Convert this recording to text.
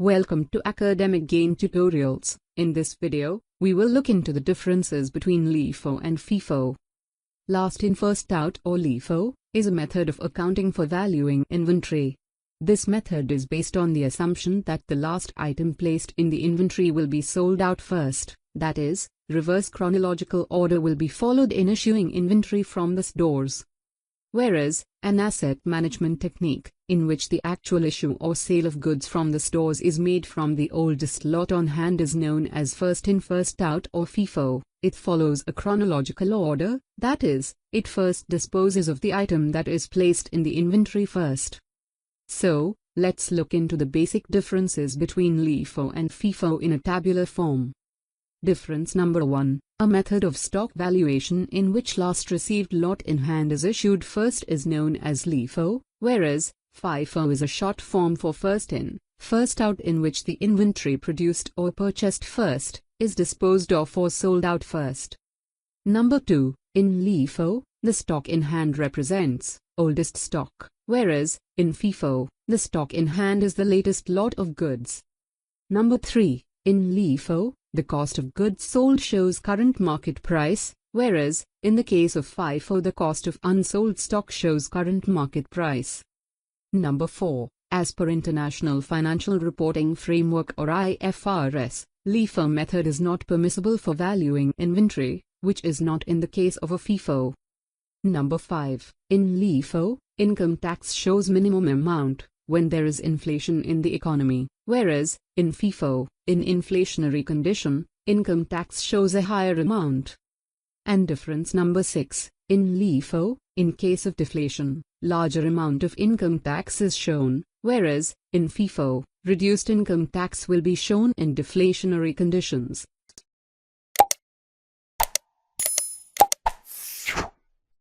Welcome to Academic Gain Tutorials. In this video, we will look into the differences between LIFO and FIFO. Last in first out, or LIFO, is a method of accounting for valuing inventory. This method is based on the assumption that the last item placed in the inventory will be sold out first, that is, reverse chronological order will be followed in issuing inventory from the stores. Whereas, an asset management technique, in which the actual issue or sale of goods from the stores is made from the oldest lot on hand, is known as first in first out, or FIFO. It follows a chronological order, that is, it first disposes of the item that is placed in the inventory first. So, let's look into the basic differences between LIFO and FIFO in a tabular form. Difference number 1. A method of stock valuation in which last received lot in hand is issued first is known as LIFO, whereas FIFO is a short form for first in, first out, in which the inventory produced or purchased first is disposed of or sold out first. Number 2. In LIFO, the stock in hand represents oldest stock, whereas in FIFO, the stock in hand is the latest lot of goods. Number 3. In LIFO, the cost of goods sold shows current market price, whereas, in the case of FIFO, the cost of unsold stock shows current market price. Number 4. As per International Financial Reporting Framework, or IFRS, LIFO method is not permissible for valuing inventory, which is not in the case of a FIFO. Number 5. In LIFO, income tax shows minimum amount when there is inflation in the economy, whereas, in FIFO, in inflationary condition, income tax shows a higher amount. And difference number 6. In LIFO, in case of deflation, larger amount of income tax is shown, whereas, in FIFO, reduced income tax will be shown in deflationary conditions.